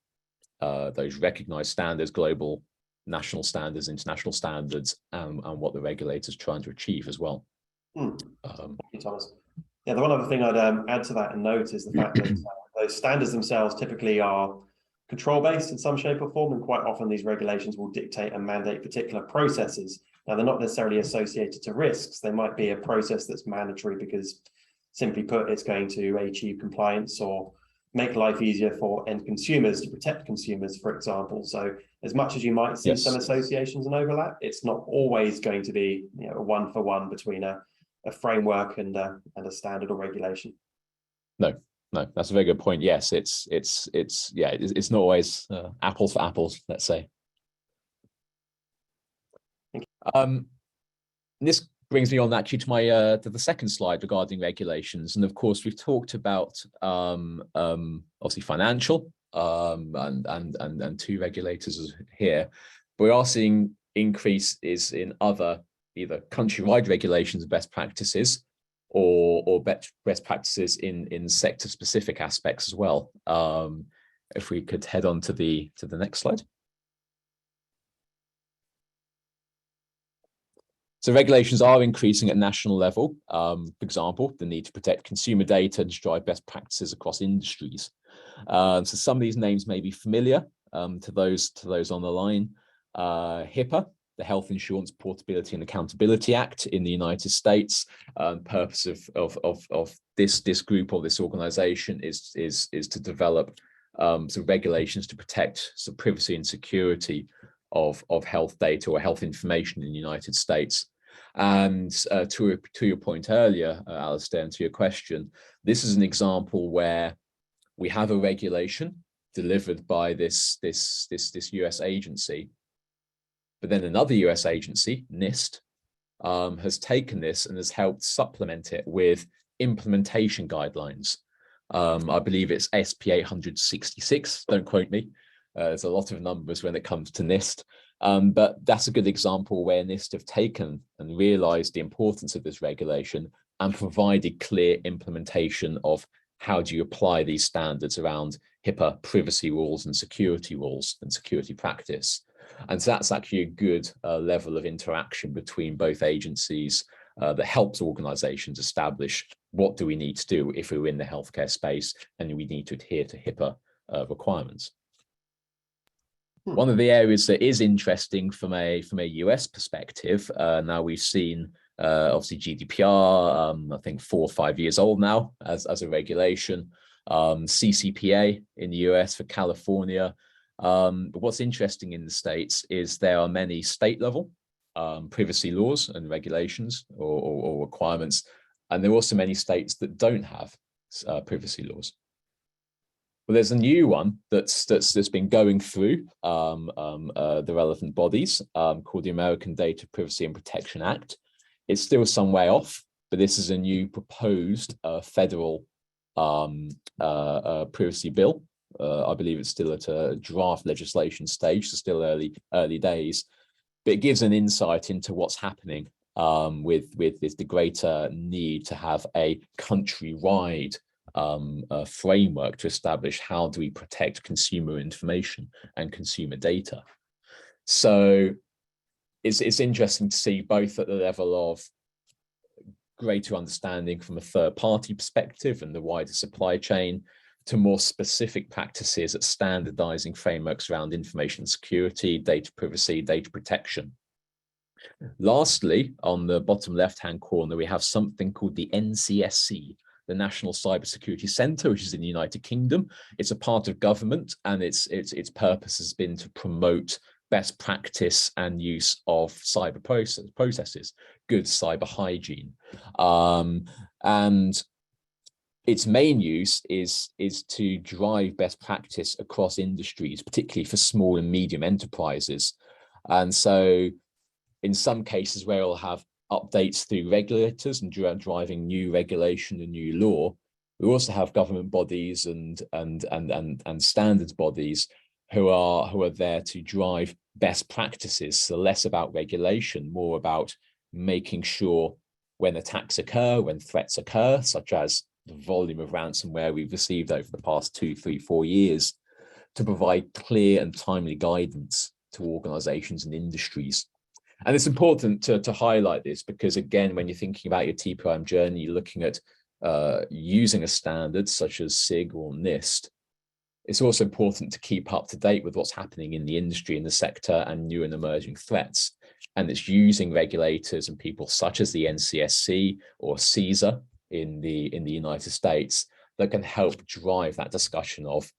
those recognized standards, global, national standards, international standards, and what the regulator's trying to achieve as well. Thank you, Thomas. Yeah, the one other thing I'd add to that and note is the fact that those standards themselves typically are control-based in some shape or form, and quite often these regulations will dictate and mandate particular processes. Now, they're not necessarily associated to risks. They might be a process that's mandatory because, simply put, it's going to achieve compliance or make life easier for end consumers, to protect consumers, for example. So as much as you might see some associations and overlap, it's not always going to be a one-for-one between a framework and a standard or regulation. No, that's a very good point. Yes, it's not always apples for apples, let's say. This brings me on actually to my to the second slide regarding regulations, and of course we've talked about obviously financial and two regulators here, but we are seeing increase is in other either country-wide regulations and best practices, or best practices in sector-specific aspects as well. If we could head on to the next slide. So regulations are increasing at national level. For example, the need to protect consumer data and drive best practices across industries. So some of these names may be familiar to those on the line. HIPAA, the Health Insurance Portability and Accountability Act in the United States. Purpose of this group or this organization is to develop some regulations to protect some privacy and security of health data or health information in the United States. And to your point earlier, Alastair, and to your question, this is an example where we have a regulation delivered by this US agency, but then another US agency, NIST, has taken this and has helped supplement it with implementation guidelines. I believe it's SP 866, don't quote me. There's a lot of numbers when it comes to NIST, but that's a good example where NIST have taken and realized the importance of this regulation and provided clear implementation of how do you apply these standards around HIPAA privacy rules and security practice. And so that's actually a good level of interaction between both agencies that helps organizations establish what do we need to do if we're in the healthcare space and we need to adhere to HIPAA requirements. One of the areas that is interesting from a US perspective, now we've seen obviously GDPR, I think 4 or 5 years old now as a regulation, CCPA in the US for California. But what's interesting in the States is there are many state level privacy laws and regulations or requirements, and there are also many states that don't have privacy laws. Well, there's a new one that's been going through the relevant bodies called the American Data Privacy and Protection Act. It's still some way off, but this is a new proposed federal privacy bill. I believe it's still at a draft legislation stage, so still early days, but it gives an insight into what's happening with the greater need to have a countrywide framework to establish how do we protect consumer information and consumer data. So it's interesting to see both at the level of greater understanding from a third-party perspective and the wider supply chain to more specific practices at standardizing frameworks around information security, data privacy, data protection. Lastly, on the bottom left-hand corner, we have something called the NCSC, the National Cybersecurity Centre, which is in the United Kingdom. It's a part of government, and its purpose has been to promote best practice and use of cyber processes, good cyber hygiene. And its main use is to drive best practice across industries, particularly for small and medium enterprises. And so in some cases where it'll have updates through regulators and driving new regulation and new law, we also have government bodies and standards bodies who are there to drive best practices. So less about regulation, more about making sure when attacks occur, when threats occur, such as the volume of ransomware we've received over the past 2, 3, 4 years, to provide clear and timely guidance to organizations and industries. And it's important to highlight this because, again, when you're thinking about your TPIM journey, you're looking at using a standard such as SIG or NIST. It's also important to keep up to date with what's happening in the industry, in the sector, and new and emerging threats. And it's using regulators and people such as the NCSC or CISA in the United States that can help drive that discussion of,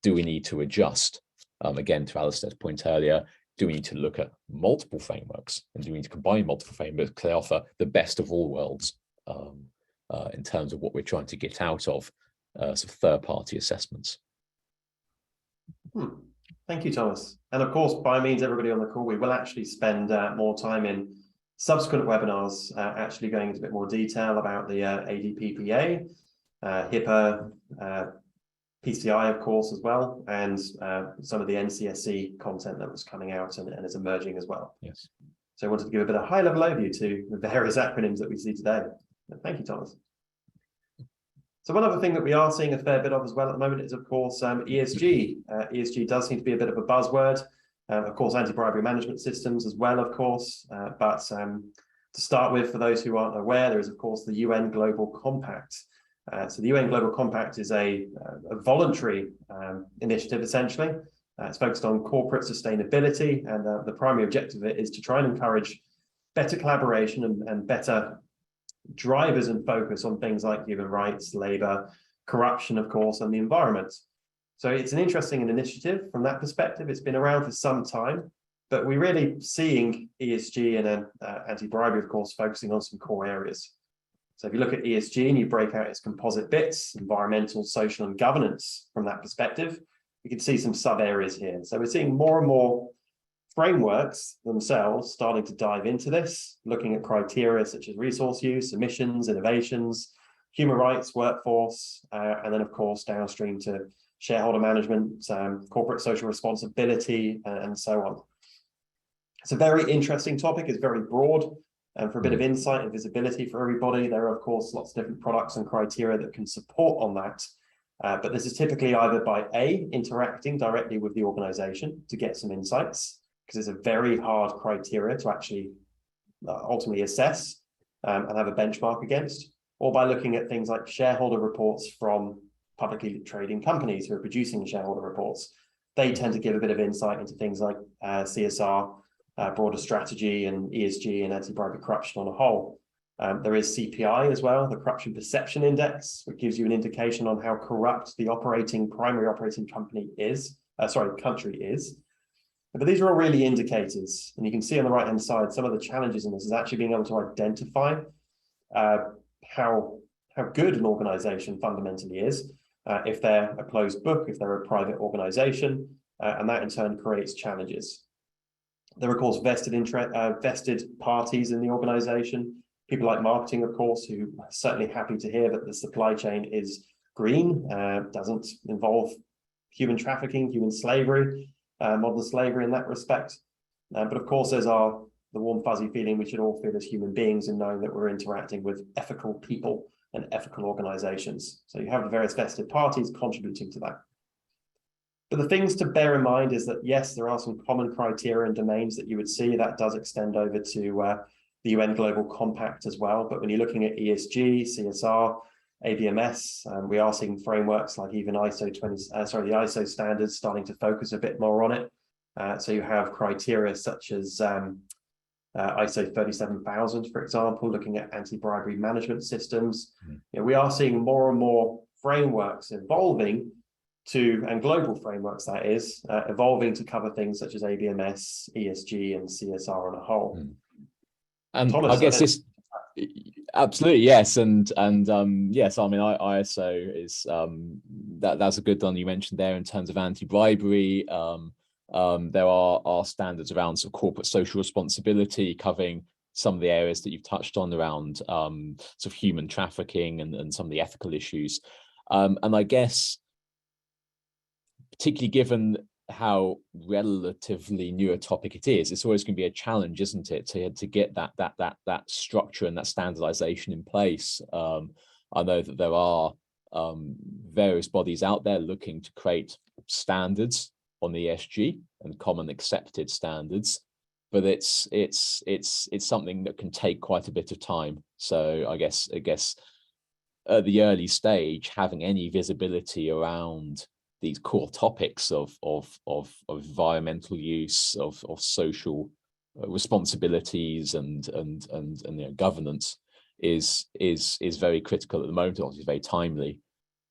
do we need to adjust? Again, to Alastair's point earlier, do we need to look at multiple frameworks, and do we need to combine multiple frameworks because they offer the best of all worlds in terms of what we're trying to get out of sort of third-party assessments. Thank you, Thomas. And of course, by means, everybody on the call, we will actually spend more time in subsequent webinars actually going into a bit more detail about the ADPPA, HIPAA, PCI, of course, as well, and some of the NCSC content that was coming out and is emerging as well. Yes. So I wanted to give a bit of high-level overview to the various acronyms that we see today. Thank you, Thomas. So one other thing that we are seeing a fair bit of as well at the moment is, of course, ESG. ESG does seem to be a bit of a buzzword. Of course, anti-bribery management systems as well, of course. But to start with, for those who aren't aware, there is, of course, the UN Global Compact. So the UN Global Compact is a voluntary initiative, essentially. It's focused on corporate sustainability, and the primary objective of it is to try and encourage better collaboration and better drivers and focus on things like human rights, labor, corruption, of course, and the environment. So it's an interesting initiative from that perspective. It's been around for some time, but we're really seeing ESG and anti-bribery, of course, focusing on some core areas. So if you look at ESG and you break out its composite bits, environmental, social, and governance from that perspective, you can see some sub areas here. So we're seeing more and more frameworks themselves starting to dive into this, looking at criteria such as resource use, emissions, innovations, human rights, workforce, and then, of course, downstream to shareholder management, corporate social responsibility, and so on. It's a very interesting topic. It's very broad. And for a bit of insight and visibility for everybody, there are, of course, lots of different products and criteria that can support on that. But this is typically either by A, interacting directly with the organization to get some insights, because it's a very hard criteria to actually ultimately assess and have a benchmark against, or by looking at things like shareholder reports from publicly trading companies who are producing shareholder reports. They tend to give a bit of insight into things like CSR, broader strategy, and ESG and anti-bribery corruption on a whole. There is CPI as well, the Corruption Perception Index, which gives you an indication on how corrupt the primary operating company is, country is. But these are all really indicators, and you can see on the right-hand side, some of the challenges in this is actually being able to identify how good an organization fundamentally is, if they're a closed book, if they're a private organization, and that in turn creates challenges. There are, of course, vested parties in the organization, people like marketing, of course, who are certainly happy to hear that the supply chain is green, doesn't involve human trafficking, human slavery, modern slavery in that respect. But of course, there's the warm, fuzzy feeling we should all feel as human beings in knowing that we're interacting with ethical people and ethical organizations. So you have the various vested parties contributing to that. But the things to bear in mind is that, yes, there are some common criteria and domains that you would see that does extend over to the UN Global Compact as well. But when you're looking at ESG, CSR, ABMS, we are seeing frameworks like even the ISO standards starting to focus a bit more on it. So you have criteria such as ISO 37000, for example, looking at anti-bribery management systems. You know, we are seeing more and more frameworks evolving and global frameworks, that is, evolving to cover things such as ABMS, ESG, and CSR on a whole. And Thomas, I guess this, absolutely, yes, and yes, I mean, ISO is that's a good one you mentioned there in terms of anti-bribery. There are standards around sort of corporate social responsibility, covering some of the areas that you've touched on around sort of human trafficking and some of the ethical issues. And I guess, particularly given how relatively new a topic it is, it's always going to be a challenge, isn't it, to get that structure and that standardization in place. I know that there are various bodies out there looking to create standards on the ESG and common accepted standards, but it's something that can take quite a bit of time. So I guess at the early stage, having any visibility around these core topics of environmental use, of social responsibilities and you know, governance is very critical at the moment. Obviously, very timely,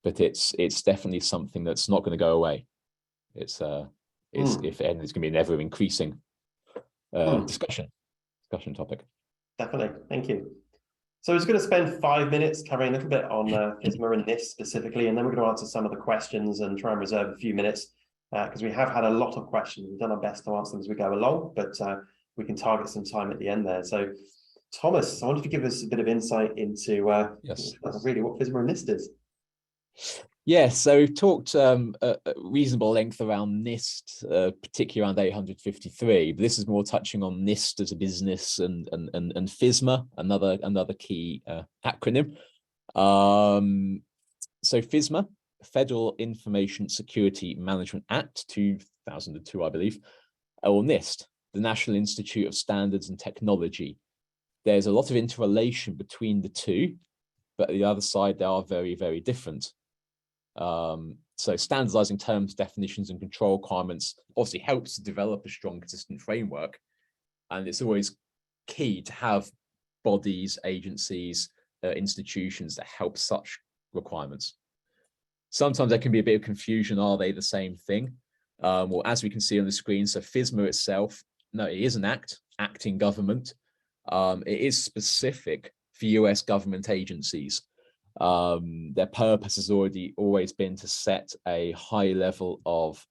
but it's definitely something that's not going to go away. It's if and it's going to be an ever increasing discussion topic. Definitely, thank you. So I was going to spend 5 minutes covering a little bit on FISMA and NIST specifically, and then we're going to answer some of the questions and try and reserve a few minutes because we have had a lot of questions. We've done our best to answer them as we go along, but we can target some time at the end there. So Thomas, I wonder if you give us a bit of insight into yes, really what FISMA and NIST is. Yeah, so we've talked a reasonable length around NIST, particularly around 853. But this is more touching on NIST as a business and FISMA, another key acronym. So FISMA, Federal Information Security Management Act 2002, I believe, or NIST, the National Institute of Standards and Technology. There's a lot of interrelation between the two, but the other side, they are very, very different. So standardizing terms, definitions, and control requirements obviously helps to develop a strong, consistent framework. And it's always key to have bodies, agencies, institutions that help such requirements. Sometimes there can be a bit of confusion. Are they the same thing? Well, as we can see on the screen, so FISMA itself, no, it is an act, acting government. It is specific for US government agencies. Their purpose has always been to set a high level of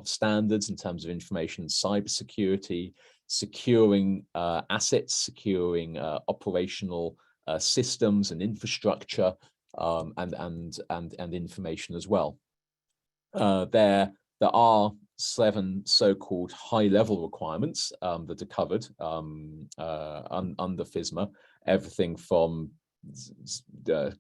standards in terms of information and cybersecurity, securing assets, securing operational systems and infrastructure, and information as well. There are 7 so-called high-level requirements that are covered under FISMA, everything from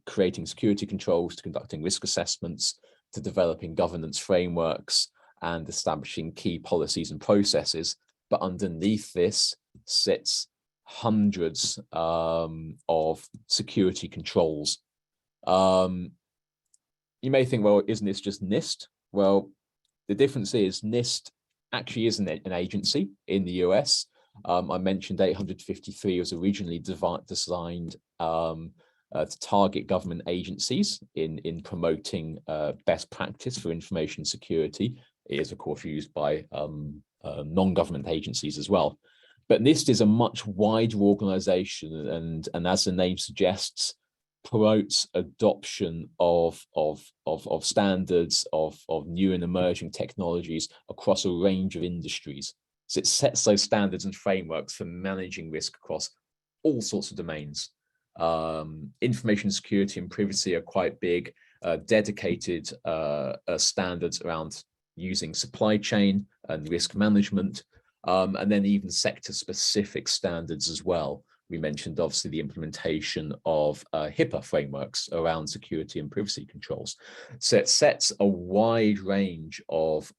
creating security controls to conducting risk assessments to developing governance frameworks and establishing key policies and processes. But underneath this sits hundreds of security controls. You may think, well, isn't this just NIST? Well, the difference is NIST actually isn't an agency in the US. I mentioned 853 was originally designed to target government agencies in promoting best practice for information security. It is, of course, used by non-government agencies as well. But NIST is a much wider organization, and as the name suggests, promotes adoption of standards, of new and emerging technologies across a range of industries. So it sets those standards and frameworks for managing risk across all sorts of domains. Information security and privacy are quite big, dedicated standards around using supply chain and risk management, and then even sector-specific standards as well. We mentioned obviously the implementation of HIPAA frameworks around security and privacy controls. So it sets a wide range of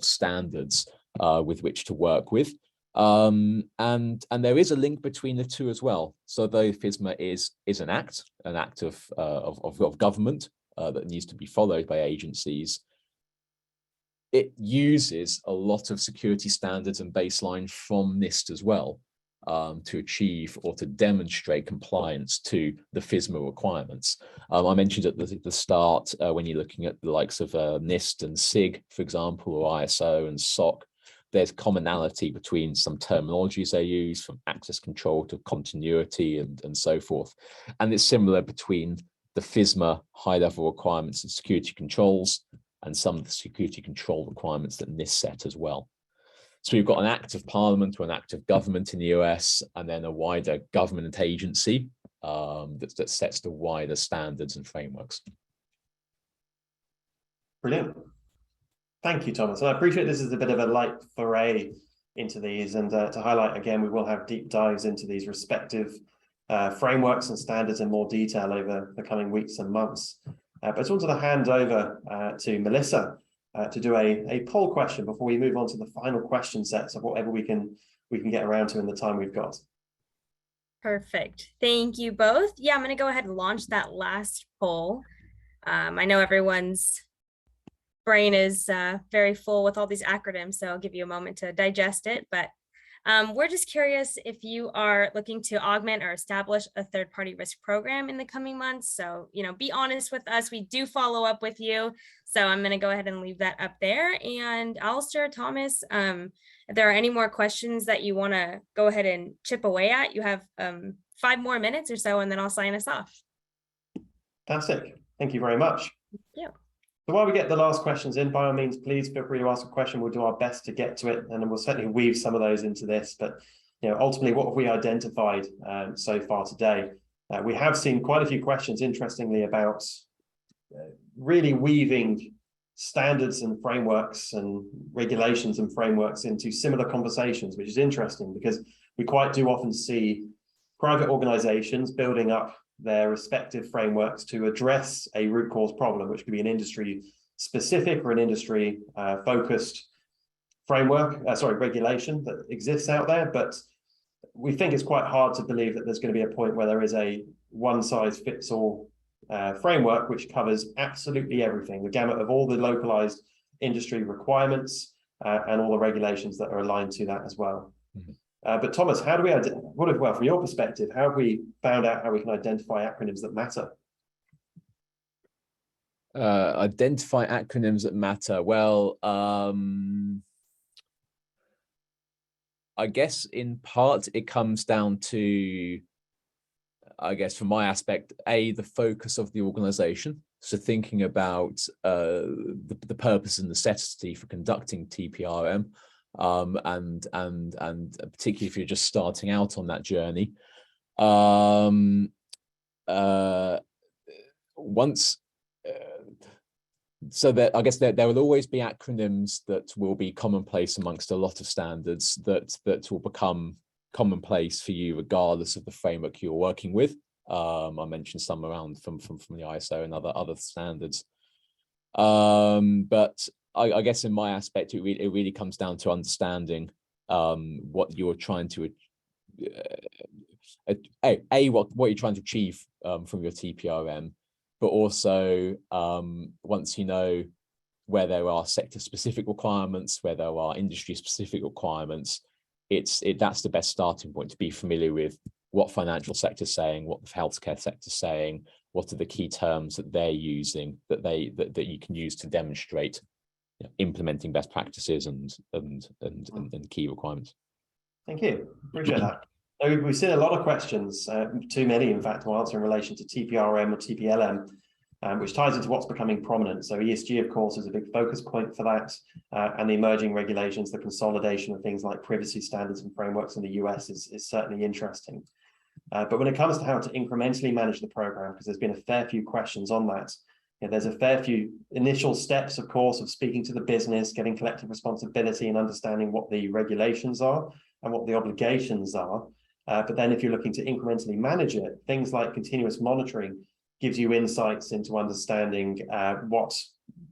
standards with which to work with. And there is a link between the two as well. So though FISMA is an act of government that needs to be followed by agencies, it uses a lot of security standards and baseline from NIST as well to achieve or to demonstrate compliance to the FISMA requirements. I mentioned at the start, when you're looking at the likes of NIST and SIG, for example, or ISO and SOC, there's commonality between some terminologies they use, from access control to continuity and so forth. And it's similar between the FISMA high-level requirements and security controls and some of the security control requirements that NIST set as well. So we've got an act of parliament or an act of government in the US, and then a wider government agency that sets the wider standards and frameworks. Brilliant. Thank you, Thomas. I appreciate this is a bit of a light foray into these, and to highlight again, we will have deep dives into these respective frameworks and standards in more detail over the coming weeks and months. But I just wanted to hand over to Melissa to do a poll question before we move on to the final question sets of whatever we can get around to in the time we've got. Perfect. Thank you both. Yeah, I'm going to go ahead and launch that last poll. I know everyone's brain is very full with all these acronyms, so I'll give you a moment to digest it. But we're just curious if you are looking to augment or establish a third-party risk program in the coming months. So, be honest with us. We do follow up with you. So I'm going to go ahead and leave that up there. And Alastair, Thomas, if there are any more questions that you want to go ahead and chip away at, you have 5 more minutes or so, and then I'll sign us off. Fantastic. Thank you very much. Thank you. So while we get the last questions in, by all means, please feel free to ask a question. We'll do our best to get to it, and we'll certainly weave some of those into this. But ultimately, what have we identified so far today? We have seen quite a few questions, interestingly, about really weaving standards and frameworks and regulations and frameworks into similar conversations, which is interesting because we quite do often see private organizations building up their respective frameworks to address a root cause problem, which could be an industry specific or an industry focused framework, regulation that exists out there. But we think it's quite hard to believe that there's going to be a point where there is a one size fits all framework which covers absolutely everything, the gamut of all the localized industry requirements and all the regulations that are aligned to that as well. Mm-hmm. But Thomas, how do we, well, from your perspective, how have we found out how we can identify acronyms that matter? Identify acronyms that matter. Well, I guess in part it comes down to, I guess from my aspect, the focus of the organization. So thinking about the purpose and necessity for conducting TPRM, and particularly if you're just starting out on that journey. So that I guess there will always be acronyms that will be commonplace amongst a lot of standards that will become commonplace for you regardless of the framework you're working with. I mentioned some around from the ISO and other standards. But I guess in my aspect, it really comes down to understanding what you're trying to what you're trying to achieve from your TPRM, but also once you know where there are sector-specific requirements, where there are industry-specific requirements, that's the best starting point to be familiar with what financial sector's saying, what the healthcare sector's saying, what are the key terms that they're using that you can use to demonstrate implementing best practices and key requirements. Thank you. Appreciate that. We've seen a lot of questions, too many, in fact, to answer in relation to TPRM or TPLM, which ties into what's becoming prominent. So ESG, of course, is a big focus point for that, and the emerging regulations, the consolidation of things like privacy standards and frameworks in the US is certainly interesting. But when it comes to how to incrementally manage the program, because there's been a fair few questions on that, there's a fair few initial steps, of course, of speaking to the business, getting collective responsibility and understanding what the regulations are and what the obligations are. But then if you're looking to incrementally manage it, things like continuous monitoring gives you insights into understanding what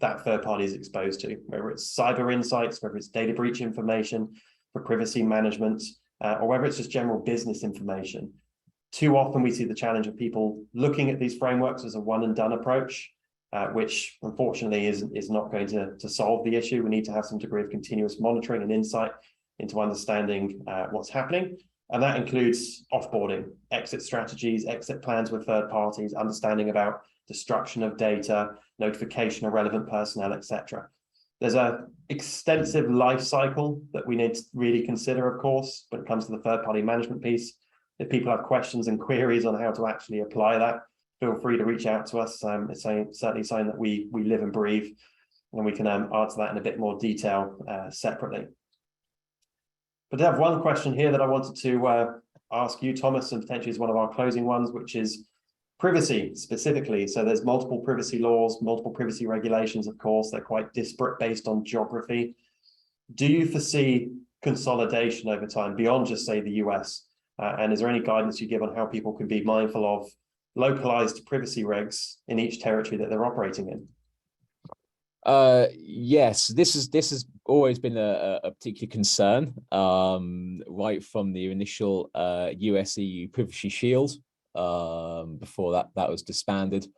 that third party is exposed to, whether it's cyber insights, whether it's data breach information for privacy management, or whether it's just general business information. Too often we see the challenge of people looking at these frameworks as a one and done approach, which unfortunately is not going to solve the issue. We need to have some degree of continuous monitoring and insight into understanding what's happening. And that includes offboarding, exit strategies, exit plans with third parties, understanding about destruction of data, notification of relevant personnel, etc. There's an extensive life cycle that we need to really consider, of course, when it comes to the third party management piece. If people have questions and queries on how to actually apply that, feel free to reach out to us. It's certainly something that we live and breathe, and we can answer that in a bit more detail separately. But I have one question here that I wanted to ask you, Thomas, and potentially is one of our closing ones, which is privacy specifically. So there's multiple privacy laws, multiple privacy regulations, of course. They're quite disparate based on geography. Do you foresee consolidation over time beyond just, say, the US? And is there any guidance you give on how people can be mindful of localized privacy regs in each territory that they're operating in? Yes, this has always been a particular concern, right from the initial US-EU privacy shield before that was disbanded,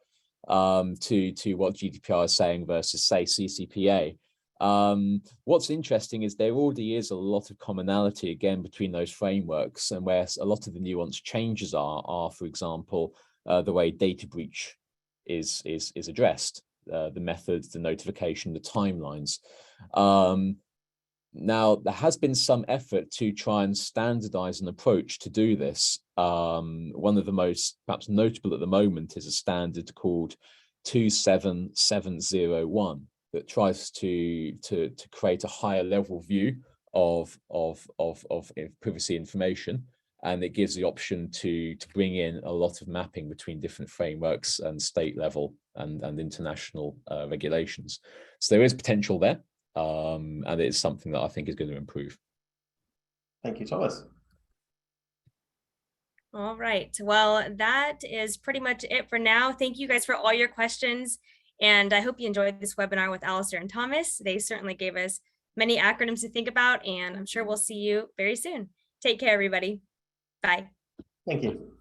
to what GDPR is saying versus, say, CCPA. What's interesting is there already is a lot of commonality again between those frameworks, and where a lot of the nuanced changes are, for example, the way data breach is addressed. The methods, the notification, the timelines. Now, there has been some effort to try and standardize an approach to do this. One of the most perhaps notable at the moment is a standard called 27701 that tries to create a higher level view of privacy information and it gives the option to bring in a lot of mapping between different frameworks and state level and international regulations. So there is potential there, and it's something that I think is going to improve. Thank you, Thomas. All right, well, that is pretty much it for now. Thank you guys for all your questions. And I hope you enjoyed this webinar with Alastair and Thomas. They certainly gave us many acronyms to think about, and I'm sure we'll see you very soon. Take care, everybody. Bye. Thank you.